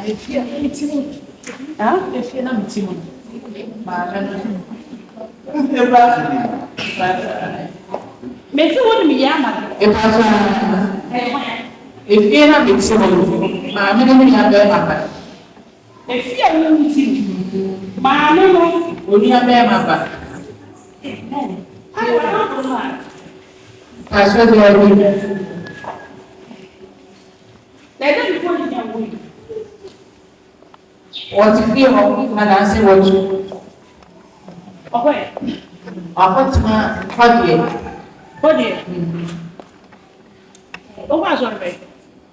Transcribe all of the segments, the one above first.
I fear meeting. Huh? I fear not meeting. Make you want me, Yama. If you're not meeting, my name is Abba. If you're not meeting, my name is only Abba. I said, let them put it away. What if you and I say what you? Okay. I put my body. Oh, what's on me?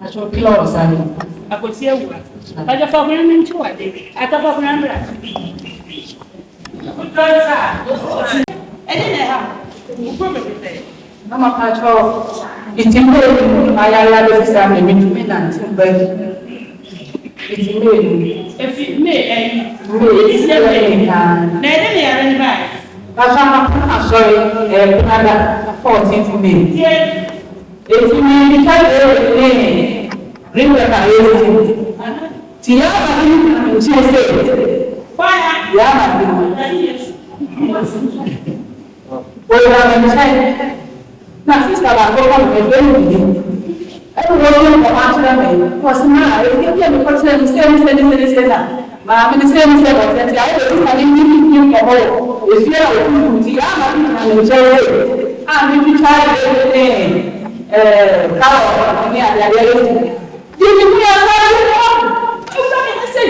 I shall kill us. I could see a word. I just found him into a day. I thought of remember. I didn't have probably. I'm a patrol. It's important. I allow this family to be if you may, it's never back. I'm sorry, 14th May. If you may be carried, bring the car. Tiana, she said, why? Well, my sister, I go on with you. Everyone was not. If you get the person, say that. My minister said that I was telling you for all. If you are with you, I'm enjoy it. And if you try everything, cow, you can be a say.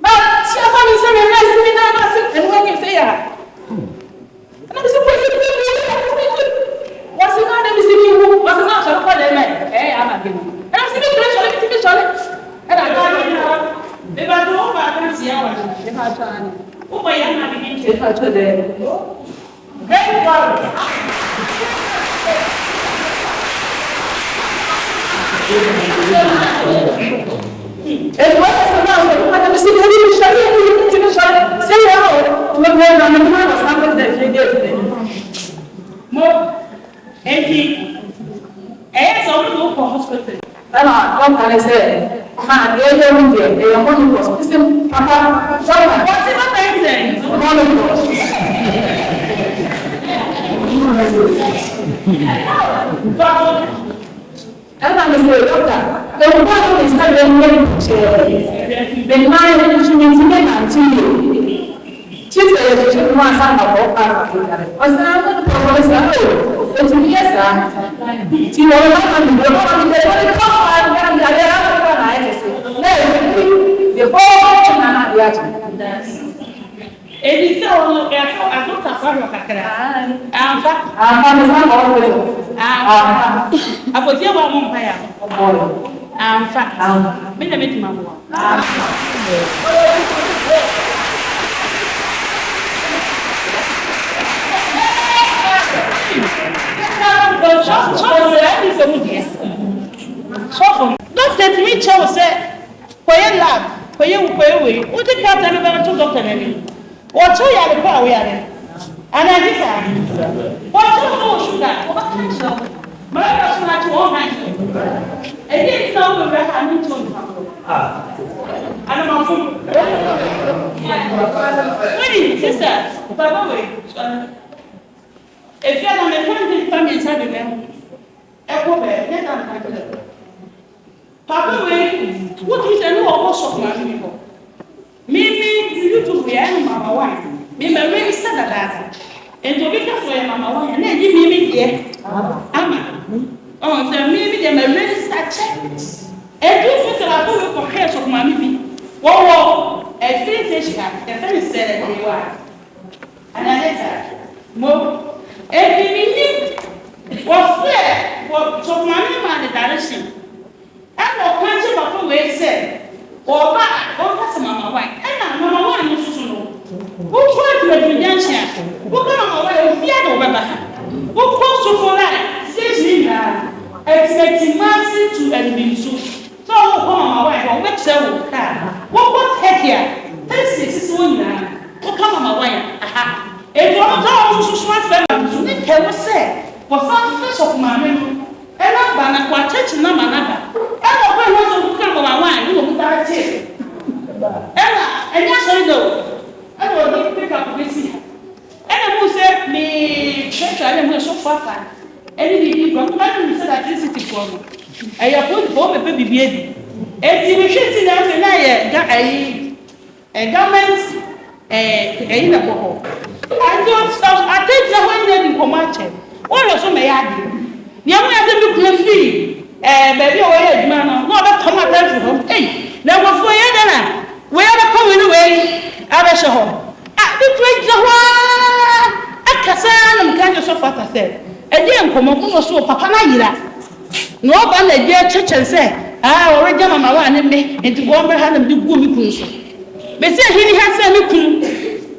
But your family said, and when you say, and I'm supposed what's the name is the what's the name of the man? I'm not giving. And I'm saying, and I don't they are all back and see our oh, I am not beginning to touch today. Very well. And what is the matter? I have seen any shiny to the shine. Say hello. Look where I'm in the house. How was that? More. Yes, I will go for hospital. What can I say? Man, you're going to get a money was system. What's it amazing? And I'm going to doctor. The one is not the mind instruments until you. She said, she wants some of our was now the problem. It's yes, she will not be the one the don't let me tell say, for your lab, for you, what the captain of the doctor? What's all your power we are in? And I did what's sugar? My husband had to all night. And it's not the having to I don't know. Wait, sister, Papa, wait. If you are a man, come inside the them. Papa, wait, what is a new of my people? Maybe you to be Mama One. Maybe very sad at that. And to be careful, Mama One, and then give me here. Ama. Oh, so maybe they may really start checks. And you feel I will compare of my baby. Whoa, a finish, a finish said that you are. And I said, Mo, if you was fair, what took my name and the direction. And what country Papa will say. Or back, or that's Mama White. And Mama White used to know. Who tried to evidence? Who come away with the other? Who calls you for that? Says me, expecting mercy to administer. So, Mama White, or which I will come. What heck here? This is one man. Who come Mama White? Aha. If one of those who smart fellows, you can say, for some fish of my name. And I'm going to church number. And I'm going to come over one, you will be ɛna sorry though ɛna ɔde pick up besi ɛna mo sɛ me church ɛna mo so fafa ɛne bibi kɔ mo ma no sɛ electricity for no ɛyɛ po pepe bibi edi eti me hwɛ si na sɛ na yɛ ga government ɛyi na bɔ I think the one that in Comanche. What was my yard? The only other look free. Baby, away, man. No, but come out from hey, there was for you. We are coming away. I was home. I did the one. I can't say, I'm so fat. I said, a dear Comanche was so papa. No, but the dear church and say, I already got my one and me into one behind them do good. But say he has said, look.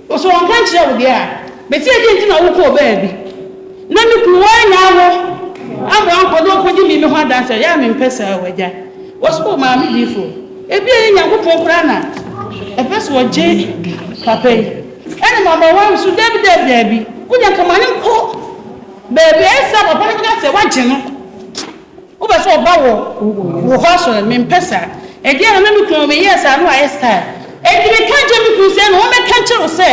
So on can't share with ya. But say didn't know who baby. No me why now. I'm uncle don't put me no hard answer. Ya me pesa we ja. What's for mammy before? E bi en yakopon kra na. E pesa wo je papa yi. Ene mama wa so debi. Kunya kamane ko. Baby esa papa na say wa je no. Wo be so oba wo hoso me pesa. E dia na me kro me yes anu a style. Enti me kan je me kun se no me kan kire se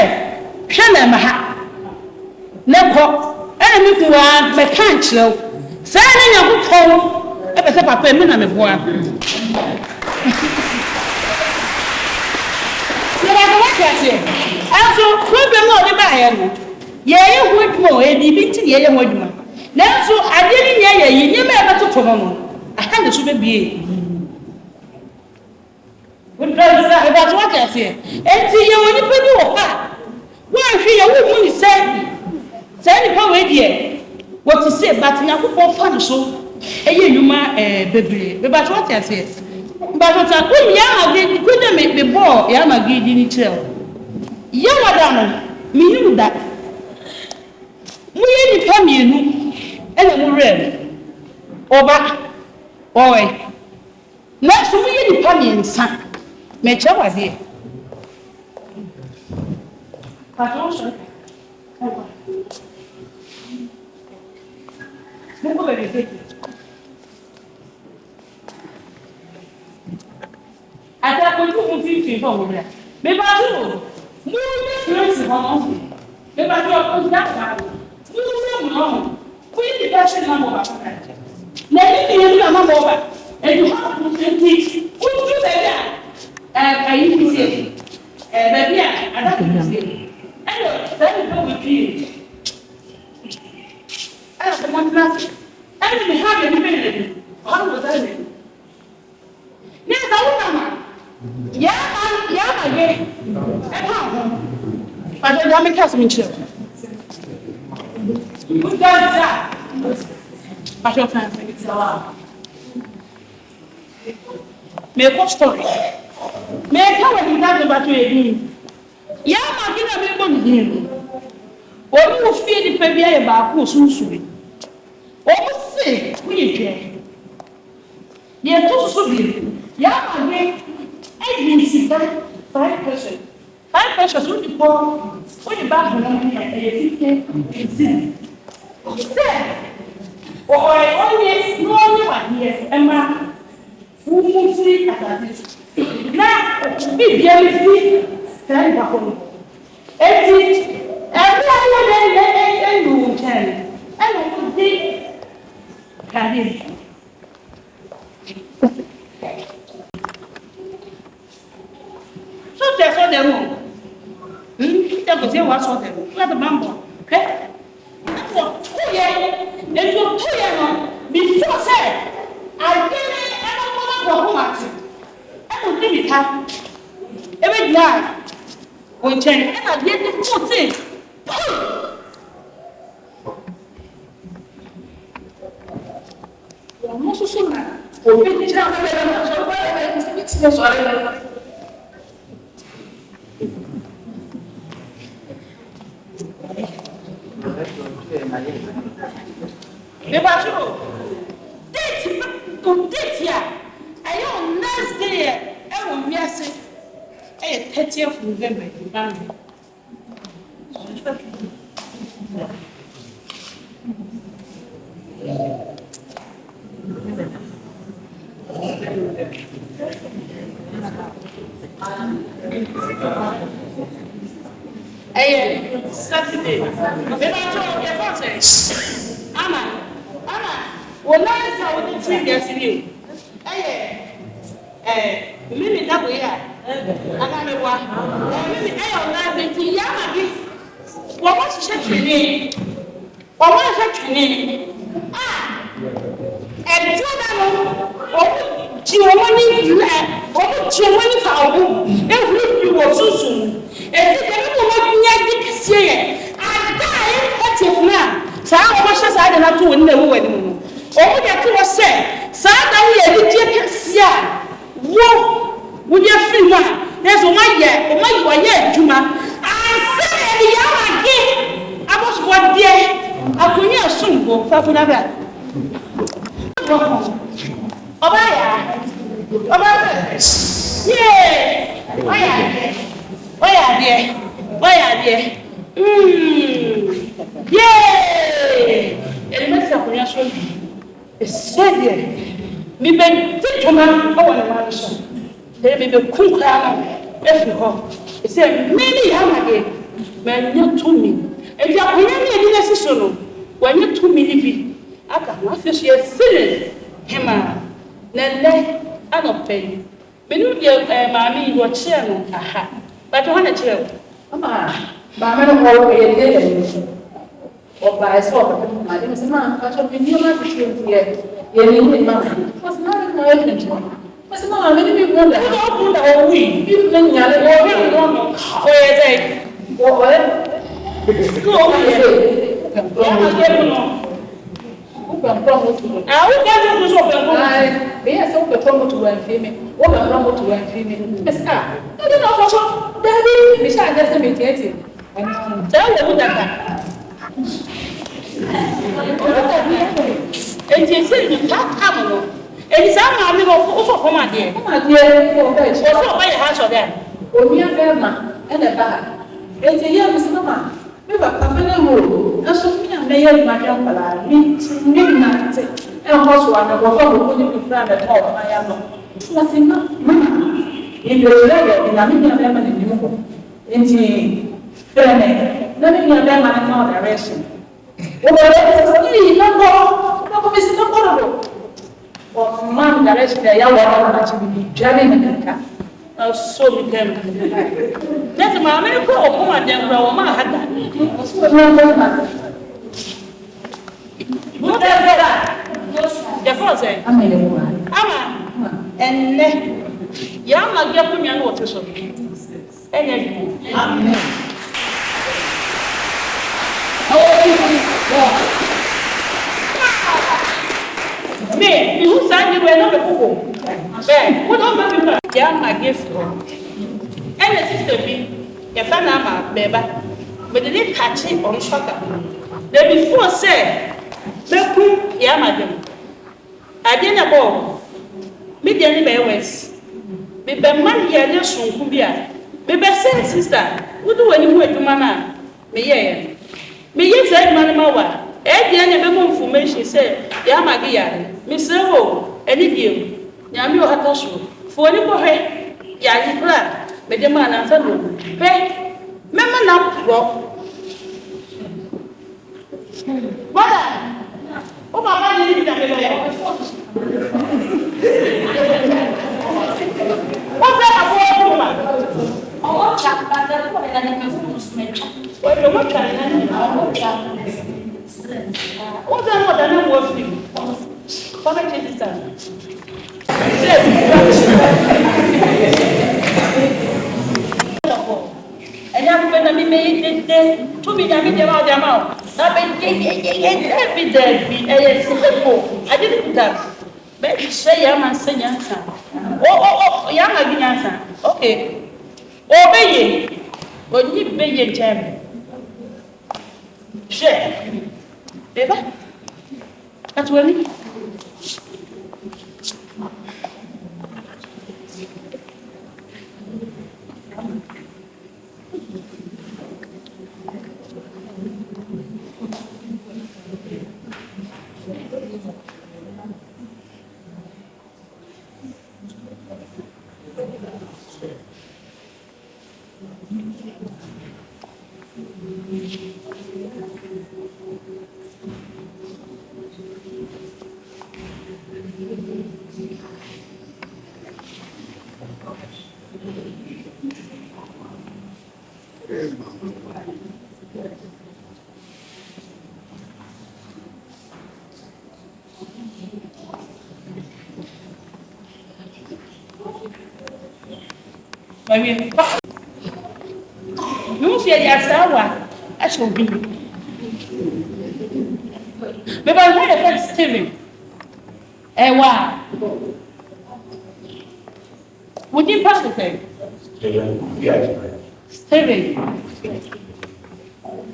hwe na ma ha ne ko ene me kun wa me kan kire se ne nyakopon e be se papa me na me boa se ba ko wa se also problem no de ba ye no ye ho e bi ti ye ho adwuma nanso ade ni ye ye ni me be toto no aka ne so be bie about what I say. And see you when you put your heart. Why, she a woman is saying, Sandy Power, dear. What to say, but now put fun so. A year you ma baby. About what I say. But what I put Yama couldn't make the ball, Yama gave in each other. Yama down, me knew that. We ain't come in, and I'm ready. Over, boy. Next to me, you come in, son. Me chawa de. Patron. Mungu bebe. Ata ko ku mfi fo wo bra. Me ba tu. Mu ni friends ho no. Me ba tu ko da ka. Mu no. Ku yi da se na mo ba ka. Na ni ni na mo ba. E du ha ku senti. Ku tu be ya. I used to say, baby, I don't say. I know, that with you. I don't want nothing. I didn't have any minute. How was I? Yes, I want yeah, again. At home. But I don't make us in children. Who does that? But your family is allowed. Make a story. Me ka wa dinga ba to edi ya ma gina me bo ni o mu fie di pa bia ye ba ko sunsuwe o mu se ku ye twa ye to so bi ya ma ge e ni si ta 5% so di po o di ba ko na ye 50 se o ye no ni wa ye e ma wu mu si atati na bibia mi fi try ba ko eti every one dey you tell and I could dey carry so te so dem te go say wa so dem let the mambo okay so to ye no before say I dey ever go mati I give it time. Every day, we change. And I get the full thing. I'm not so sure. We did not have next day, I will miss it. 30th November. Saturday. Maybe I told your father. Anna, well, nice how the thing gets in you. Maybe that way. I got me one. Maybe I don't know. Yama, what was your training? What was your training? And tí wọ́n ní ìlẹ̀ wọ́n tí wọ́n ní fàáwù ehuru bi wɔ sunsun esi kɛmɛ mo ma nya di kɛseɛ yɛ ada yɛ ɛte funa saa wɔn ahyɛ saa de na to wɔn na ɛwɔ wɔn anim no wɔn de to wɔ sɛ saa da no yɛ ɛdidie kɛseɛ a wo yɛ firi mu a yɛsɛ wɔn ayɛ adwuma ansa yɛde yɛ amage abɔsowɔdeɛ akonnwa asombo fafuna bra Obaya, yeah. Yeah. And must have been shown. Said me been tituma over the mansion. There may be cook every home. It said, maybe I'm again. Man, not to me. And you are really necessary when you're 2 million. I can't want to see a silly him. Nene, I don't pay. Menu dear mammy, you are chairman. Aha. But you want a chair. Mamma, Mamma, always did. Or by a sort of my dear man, I shall be near my children yet. You need mamma. Was not my attention. Was not many people wonder how good are we? You think you're really wrong. Where they go away. Ah, we can't do so. They are so controlled to one female. What a wrong to one female. Miss I don't know what Daddy, Miss I just imitated. Tell you that. And you say you can't have a and it's our amigo also for my dear. My dear, also by the house of them. Only a grandma and a bag. And the young Miss Mama. We were coming home. I saw me and Mayor Madame midnight. And also, I was going to be proud at all. I am nothing. In the letter, in a million lemon in the room. Into Fenner, living in them and no direction. Or man direction, I am driving in the car. So became that's my American woman, then Roma had that. What that? The first I'm a woman. And Yama get me and water so. Amen. Me, you said you were not a fool. What don't you yeah, my gift. And the sister be, if I am a baby, but they didn't catch it on shocker. They before said, Beku, yeah, madam. I didn't know. Me, the enemy was. Be man here, this one could be a. Be best sister. What do you want to mamma? Me, yeah. Me, yes, I man, Mawa. Eh, the enemy information said, yeah, my dear, Miss Evo, any deal. Yami o hata so fo ni ko he ya ni kra me de ma na fa no he me ma na pro bada o baba ni ni da me ya o fe abo ma o cha ba da ko na me fu me cha o do mo cha na ni o cha o da mo da na mo fi ko me che distance and I'm going to be made to be damaged about the amount. Every day be a simple. I didn't put that. But say, I'm a senior son. Oh, young again. Okay. Obey ye. But you pay your jam. Share. Ever? That's what não sei de asawa acho que me vai ver é Steven wa would you pass it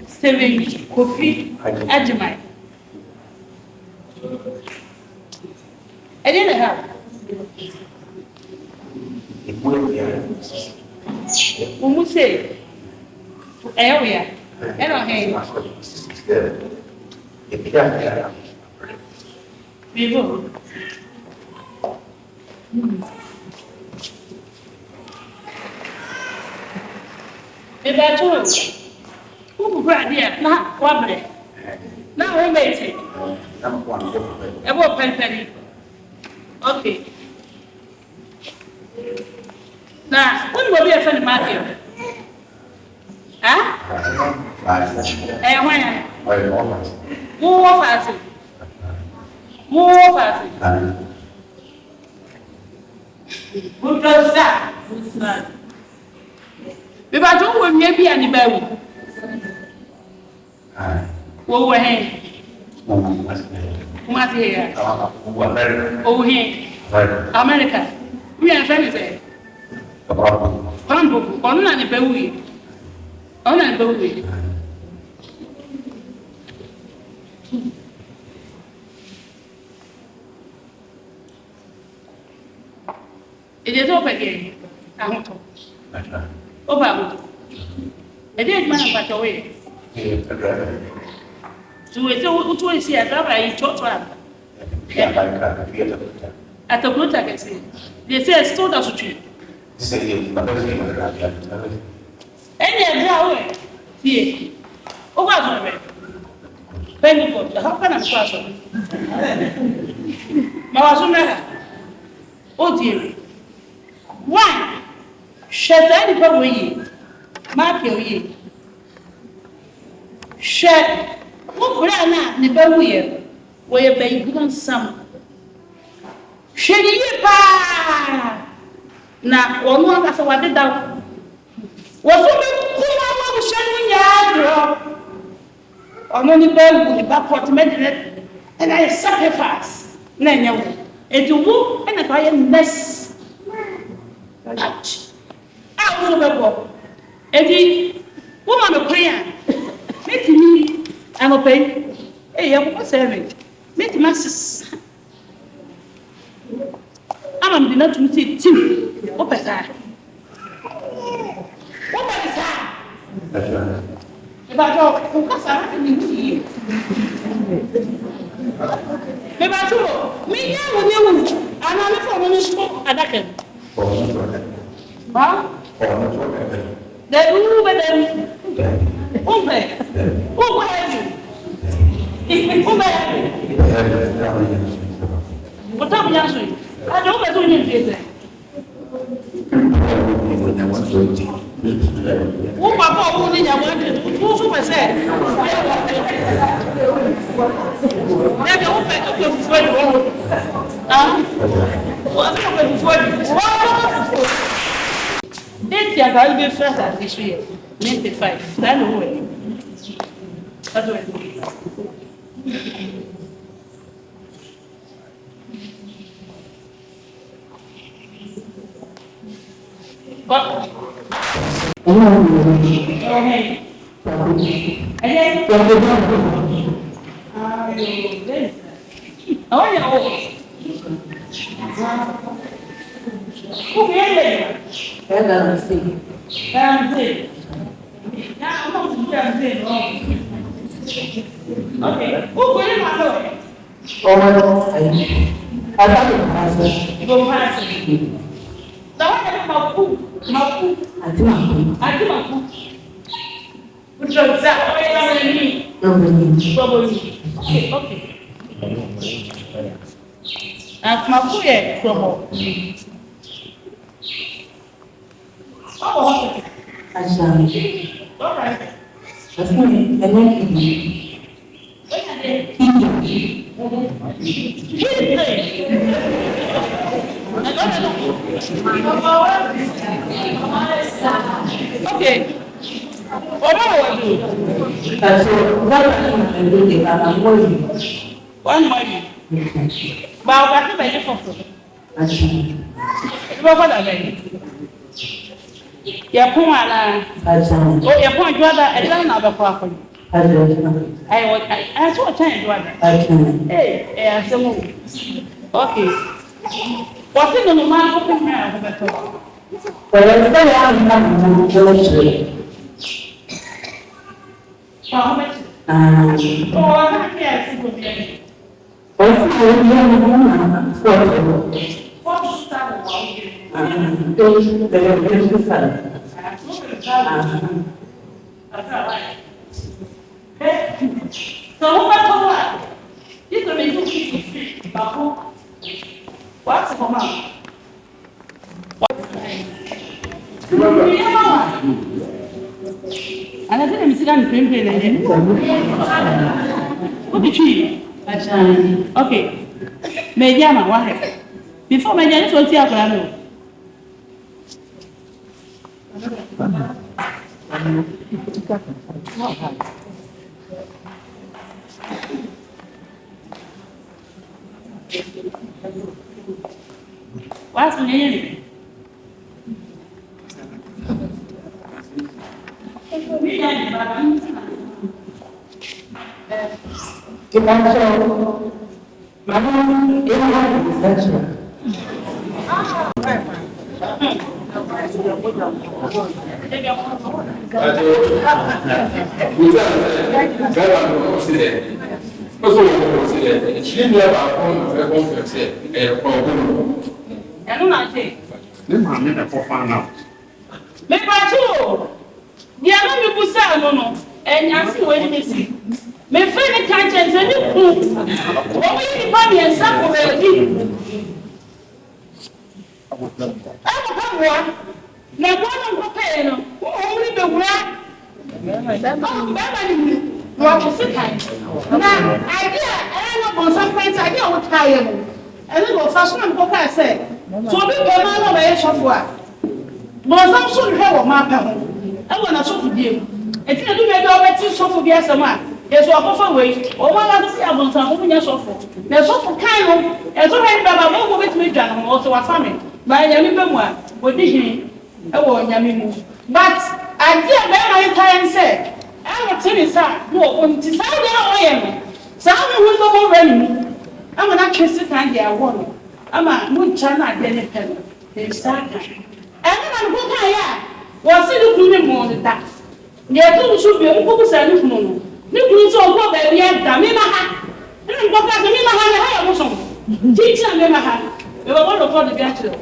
Steven Kofi Ajimai I didn't have say area I don't have Vivo. Ebato. Who brought here? Not wobbly. Now we made it. About penny. Okay. Now, when will be a friend market? Huh? When? More fast. More fast. Good girl, sir. If I don't want maybe any belly. What were him? What's here? Oh, here. America. We are friends. Pambo, on any belly. On any belly. It is open again. I want to. Over. It is man back away. So it's always here. I talk to at the good, I can say. They say, I stole us to any other here. Oh, what's my penny book? How can I pass on? Mawasuna. Oh, dear. One, share any problem. Mark your ye. Share what grana, never wear, where baby on some. Share ye pa. Now, one more as what did that was showing ya. On only bell with the backward medicine, and I sacrifice. Nanya, and you move and I am less. I was over. Eddie, woman of prayer. Make me, I'm a pain. Hey, I'm a servant. Make masses. I'm not to see two. What is that? What is that? If I talk, because I have to you. If I talk, me now with you, and I'm not for one spoke at that. Huh? The room with them. Who have you? What time are you? I don't know what you did. Who Papa only wanted? Who said? Never open up before you. What's up before you? This year, I'll be first at this year. 95. That's the way. That's the way. But okay. Again. Oh, yeah. Who can okay. Who will you oh, I thought it was now I have my food. I do my food. Which is exactly okay. And my food is trouble. Oh, hospital. All right. That's not it. Okay. What do I do? One money. But I'll get ready for food. What are they? Your poor man. Oh, your poor brother, I don't know the property. I saw a time brother. Hey, some okay. What is the man open here? Well, it's very hard to How much? Oh, I'm not here. So what? You can make it what's the mom? And I think I'm sitting what did you? Okay. Mediama, what? Before my dad was here, what's the name? Me friend can't change any proof. What will you buy me and sample the I'm a one. Now, one of the pain, only the one. What was it? Now, idea, and on some points, idea what tired. And it was fashion and book I said. So, we go on the edge of what? Was also have a map. I want to show for you. And you do make all that show for the SMR. Yes, we are often wait. Oh, one of the albums are moving your sofa. There's so for kind of, and so many Baba won't with me, John, also a family. By Yami Bemwa, would be him. Oh, Yami. But I dear Bama time said, I will tell you, sir, no, on to sound I am. Sound will go more running. I'm an actress, and they are one. I'm a good china, Denny Penn. They start. And I'm good. I was it the more than that. Yet, you should be a focus and you can so go there, we have Damima. And what does the Mima have a song? Teacher never had. We were one of the gratitude.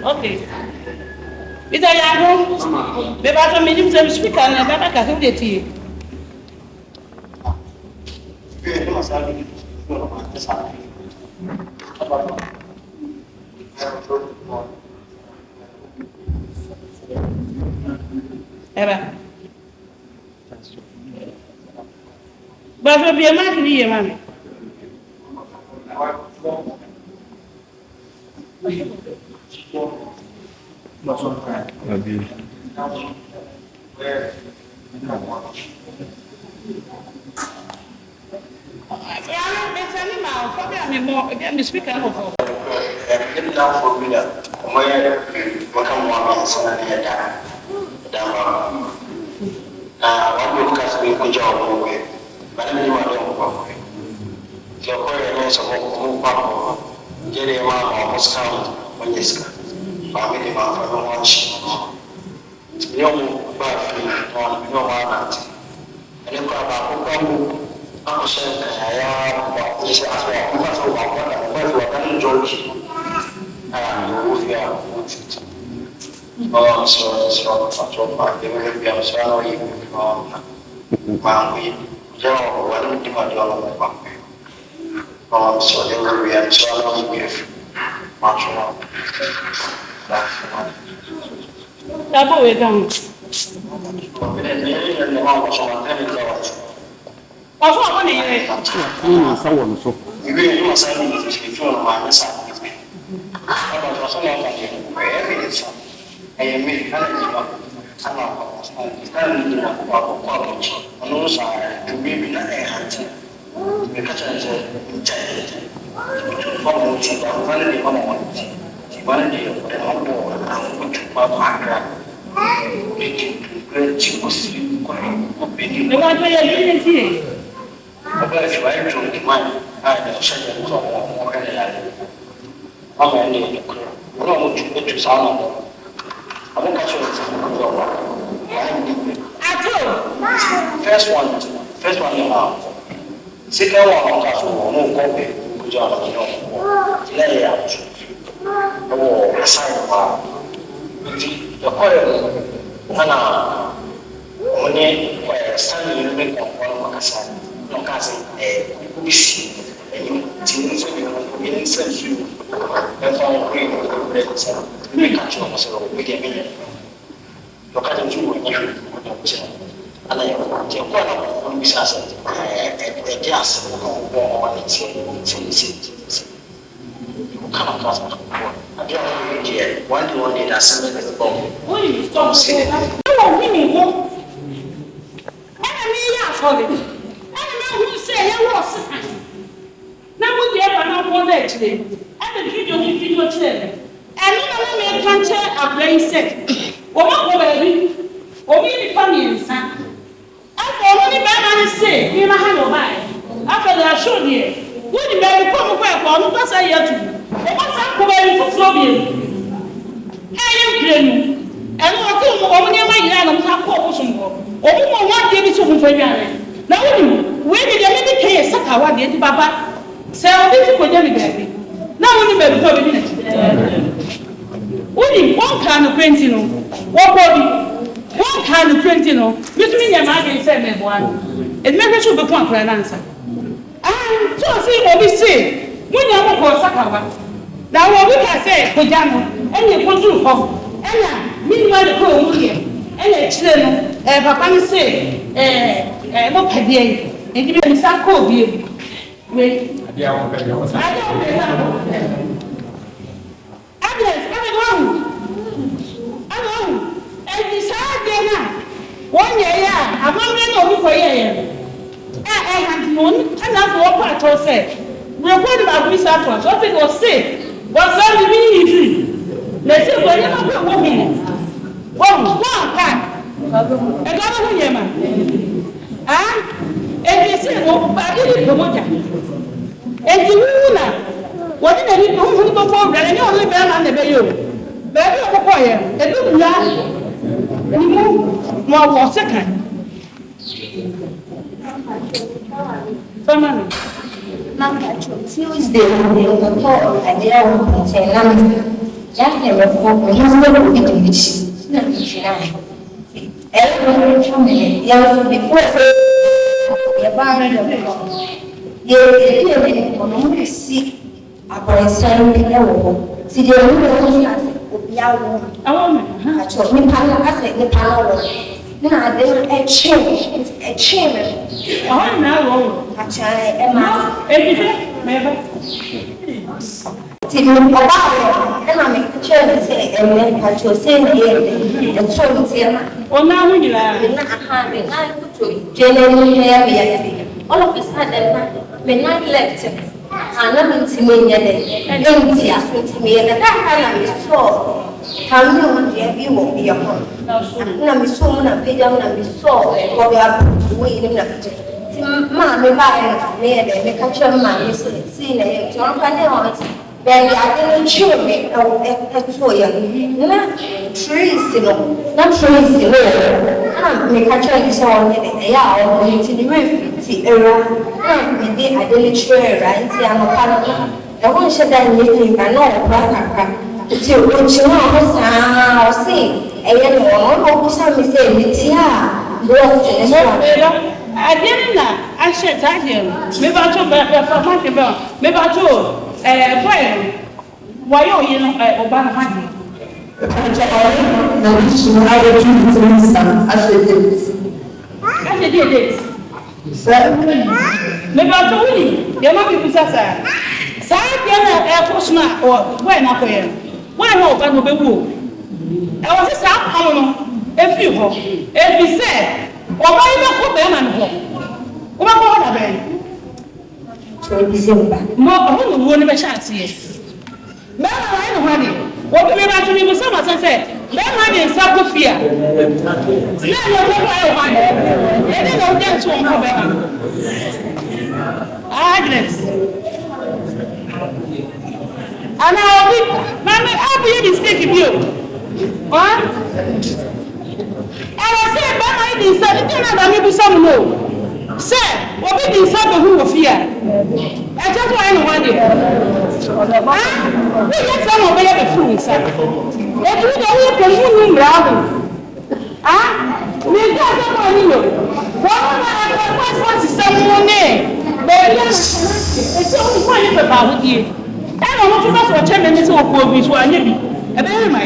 Okay. Is that Yago? The bottom medium speaker and the back of the tea. Eba. But will be a man here, mammy. I'm speaking of Yo, I don't think I do all of my so they will be so I don't give much more. Tapa we down. Ọ̀fọ̀ ọ̀pọ̀ nìyẹn. Sáwọn ọ̀nà ìwé ìlú ọ̀sán ní ìfìfì ọ̀nà máa ń sá ìfì. Ọ̀pọ̀ ọ̀sán náà wà ní ẹ̀yẹ́ mi sọ. Ẹ̀yẹ́ mi kálẹ̀ nígbà sáwọn ọ̀pọ̀ kálẹ̀ nígbà àkọ́kọ́ àbọ̀jì. Ọ̀nà ó sọ ìwé mi náà ẹ̀ hàntì. Mi kàtà ń jẹ ìjà ìjẹ. Fọ́ọ̀mù ti bá wọn lè fọ́ọ̀mù wọn ti. Ìwọ́n lè ọ̀pọ̀ àwọn ojú pápá àgbà. Ètò ìgbẹ́ tí kò sí kọ́ni. Ẹ wá tó yẹ kí ní tiẹ̀. Ọba ìfìwà ìjọ ìdìmọ̀ àìní ọ̀ṣẹ́yẹ kúrò ọmọ ọ̀rẹ́ yàrá. Ọmọ ẹni ìdíkúrò. Wọ́n náà mo ju ètò sáwọn ọmọ. Àwọn kàṣọ ìtàn ọjọ́ wa. Àtò. First one yẹn máa. Second one ọ̀ka sọ wọ́n mú nǹkan bẹ̀ kójú àwọn ọmọ náà. Lẹ́yìn àtò. Ọwọ́ àṣàyàn wa. Ẹ̀kọ́ ẹ̀ nana wọ́n ní sáyẹn yìí ní ọ̀pọ̀ ọmọ kasa. Nọkasi bisi ti n sọ yìí wọn yẹn nsẹ nsu ẹfọ àwọn ọkùnrin yìí wọn bẹ̀rẹ̀ ẹsẹ ẹbí kàtí ọmọ sọ̀rọ̀ ọbẹ dẹ ẹbí yẹn lọkàtí nsu wọn yẹn ọdọ ọkyẹ ana yẹ kọ ẹkọ náà wọn bí sá sẹ ẹdí ase wọn kàn wọn ọmọ ní tiẹ ìwọ kàn wọn kàn wọn adé àwọn ọmọ yìí yẹ wọn di wọn ní ẹdá sẹmẹ ní ẹgbọ Wọ́n yìí tọ́ sí ẹ. Ẹ wọ̀ wí mi wọ́. Ẹ nà mí yá àfọ̀lẹ̀. Ẹ nà mí ahùn sẹ́ ẹ wọ́ ọ̀sẹ̀ kan. Na mo di ẹ̀bà náà wọ́n dẹ̀ kyerè. Ẹ bẹ̀ fídíò kyerè rẹ̀. Ẹnu na wọ́n mi ka nkyɛn abúlé yi sẹ́. Wọ́n bá kọ́ bẹ̀rẹ̀ omi nípa mmiɛnsa. Afọ ọmọ ní bẹ́ẹ̀ máa ń sè ní ma ha yọ̀ báyìí. Afọ ẹ̀dá aṣọ deɛ. Wọ́n di bẹ́ẹ̀ kọ́ ọmọ kọ́ ẹ̀kọ́ ọmọ kọ́sá yẹ tu. Wọ́n bá sá kọ́ bẹ́ẹ̀ fúfurú bìí. Ẹ yẹ nkiri nu. Ẹnu ọtí ọmọ ní ẹ̀ma yìí àná mo ká kọ́ ọmọ sùn bọ̀. Ọmọ mọ̀ wọ́n adìẹ bi tí ọmọ fẹ́ wíwá rẹ̀. Na wọ́n ni wọ́n ebi deɛ ɛbi kɛyɛ sakawa deɛ ɛdi baba sɛ ɔbi ti kɔ gya ne baabi na wɔn ni baabi kɔ ɔbi di n'akyi wọ́n ni wọ́n kaa no pɛnti no wọ́n bɔ bi wọ́n kaa no pɛnti no bitumi nyɛ maa de nsɛ mɛboa no ɛdi mɛhwɛ so bɛko akora nansa so ɔsi obi se mo nya mo kɔ sakawa na wɔn obi ka sɛ kɔgya no ɛna ekɔduru hɔ ɛna mi nua de kɔ wɔn yɛ ɛna akyire no papa no se mo pɛdeɛ yi ɛdi bi nsa kɔ obi ebu wei adeɛ wɔn pɛdeɛ wɔn sa adeɛ wɔn pɛdeɛ wɔn adress ɛna wɔn ɛdi saa adeɛ na wɔn yɛ yɛ a amammerɛ na obi kɔ yɛ yɛ ɛhanti na wɔn ɛna afɔ wɔn kɔ atɔ sɛ wɛkɔ de baako bi sa ato aso ɔfi de ɔse wɔsɛ bibi yi firi na esi kɔ ɛyɛ ma kɔ wɔn hin wɔn aka ɛdɔ no ho yɛ ma esi no ade ni promoter enti wu na wɔde na ni ho ho bɔbɔ wura ne ɔno bɛ na na bɛ yɛ o baabi ɔkɔkɔ yɛ ebi wura ni mu mo wɔ second family na Tuesday ni ɔkɔ ɔkadeɛ wɔ nkyɛn na yɛahɛ mɛfɔ ɔyɛ sɛ obi de bi na nhyira ɛyɛ twɛ me yɛnso before sɛ yɛbaa no dɛ yɛfie ne ɔno mo kɛsi abɔnsan bi wɔ hɔ nti deɛ ɔno yɛ ho sɛ asɛ obi awo akyɛ nipa no asɛ nipa no wɔ na ade ɛkyɛn me ɔhɔ na wɔ akyɛ ɛma ɛfifɛ mɛba ti ɔbaa wɔ ɛna mekyerɛ ne sɛ ɛmɛ akyɛ sɛ ne yɛ ɛtɔ ntiɛ ma ɔna ho nyinaa na aha me na kuto generally hair me yet all of a sudden na me na left ana me ntimi nyɛ dɛ ɛnti aso ntimi yɛ dɛ na me saw kanu mo deɛ bi wɔ bi yɛ hɔ na me saw mo na pagya mo na me saw wɔ bi abu wo yi ne na pagya ti maa me ba yɛ no me yɛ dɛ me ka kyerɛ maa me sɛ si na yɛ ti ɔno ka ne wɔn ti bɛn ade no kyerɛ me ɛto yɛ na trees no na trees no na me ka kyerɛ ne sɛ wɔn yɛ dɛ ɛyɛ a wɔn ti ne mɛfiti ɛwɔ na me de ade no kyerɛ ɛwɔ nti anɔpa no ɛho nhyɛ da nyɛ fi ba na ɔba kakra nti ɔkyi hɔ ɔmo saa ɔse ɛyɛ no wɔn ɔmo ɔbusa me sɛ ne ti a wɔn te ne so again I said again. Maybe I told maybe I told why you know Obama money. I did it. Maybe I told you, there might be possessor. Say, air force or when up here. Why hope I will be woo? I was a sound colonel. If you said, or why not put them on home? What about a more who never chance, yes. Man, I know, honey. What we have to do with someone said, that money is up with fear. Now you're going and then I'll dance one more. Agnes. And I'll be mistaken you. What? I said, but I decided to maybe some no. Sir, what did you say who of fear? I just want to wonder. We get some of the food, sir. Let me go to the moon round. We got the money. What was some name? It's only one about you. I don't want to go to a 10 minutes or 4 weeks while you be. I better my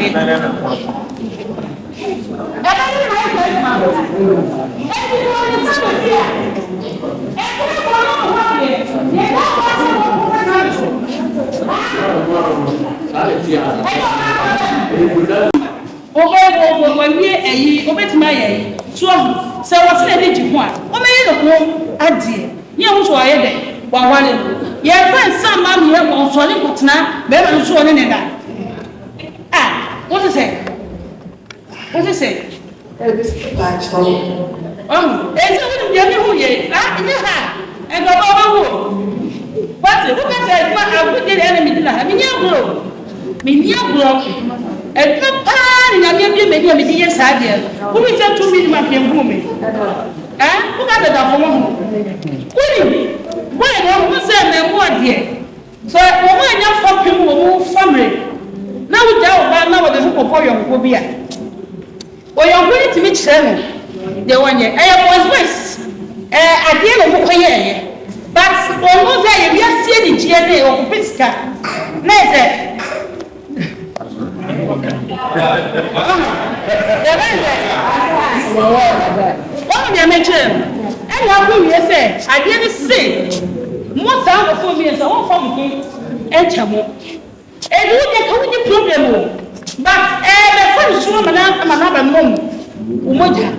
when we over my so what's the energy one? What may you know? Auntie, you was why I while one. Your friend, some man here on solid but now, better so in that. What is it? What is it? It's it's who ye. And the but look at I would get enemy. I mean, you grow. And the pan, and I give you a year's idea. Who is that to me, my young woman? Who got it up for one? Why, I was saying, one year. So, when your fucking will move family. Now, we don't know what the hook of will be at. Or you're going to meet Sherman. The 1 year. I was West. At the end of the year. But almost there, you are seeing the GNA or Pisca. Never. What of your mention? And how will you say? I didn't say. Most out of 4 years, I won't form me. And Chamo. And you get how the problem. But the first woman, I'm another mom. Umoja.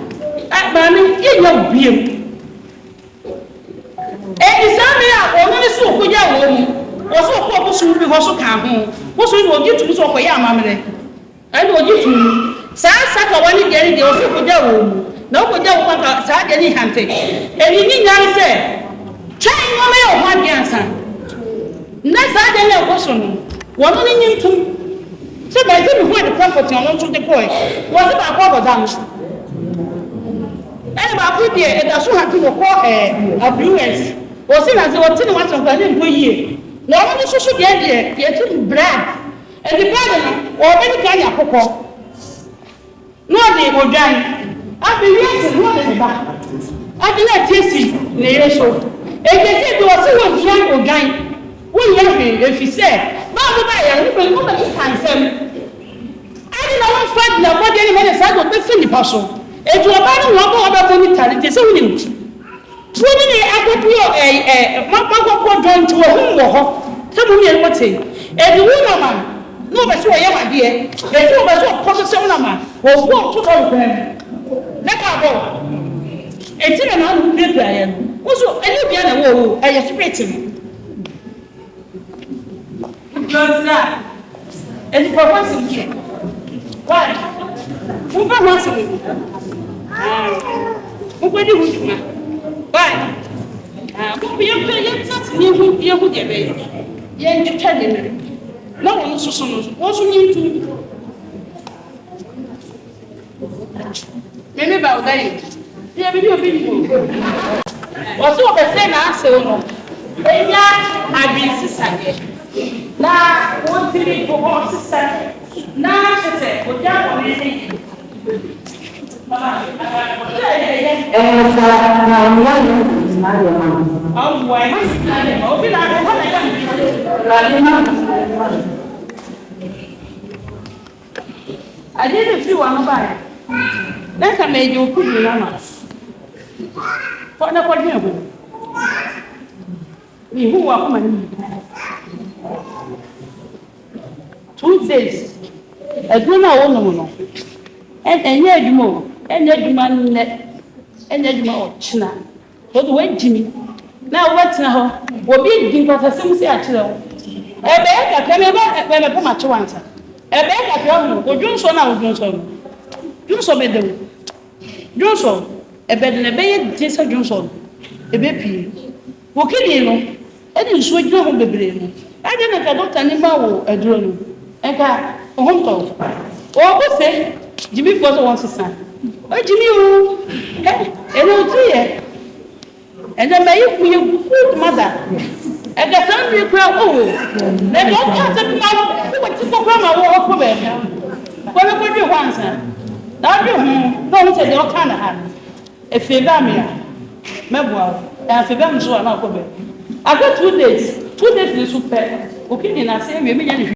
At Mammy, in your view. And it's only so good, or so purposeful because of Campbell. What's we will get to so for your mammy? I will get to Saka one getting the also good room. No good want to any hunting. And you need not say, trying on my own answer. Next I don't know what's one only to. So by the time the property on to the boy, was about Papa Dams. And about put there, and I should have to call abuse. Was it as they were telling what I didn't go here? No one is so get there, yet to brag. And the brother, or any kind of cocoa. No, they will die. I've been here more than that. I did not taste it, near so. And they said, you are so young or dying. When you have been, if he said, Mama, I will not find them. I didn't know what fight now, but any minute I got the Philip Paso. It was about one other military, so we didn't. When I got you a going to a home, some of you would say, and the woman, no, but so I am, my dear. There's no but process of Nama, or walk to all of them. Let her go. And tell a man who did Brian. Also, I knew the other wall, I expect him. Because that and for once in here. Why? Who got once in here? Who got you? Why? We are very not near who you would get a young Italian. No one also need to. Maybe about that. Yeah, we do a bit. What's what the same answer? I've been sister. Now, one thing for all sister. Now, she said, "What do you I didn't see one by. Let me make you put your mama. What about you? Who are coming? 2 days. I do not know. And yet you more. And yet you man and yet you more china. But wait, Jimmy. Now what's now? What big thing was a simple actually. A bag, I can never come at once. A bag, I tell you, or Johnson, I will Johnson. Johnson made them. Johnson, a bed in a bed, Jason Johnson, a baby. Who can you know? I didn't switch your home baby. I didn't get Dr. Nimba a drone. And a home call. Oh, what's it? Jimmy was once a son. Oh, Jimmy, and no 3 years. And then may you good mother. And the family crowd, oh, they don't have the mother who went to go from a walk over there. What would you want, sir? Now you don't say your kind of hand. If you got me, Mabel, and if you got me, so I'm not over. I got 2 days. 2 days, this super. Okay, and I say, maybe.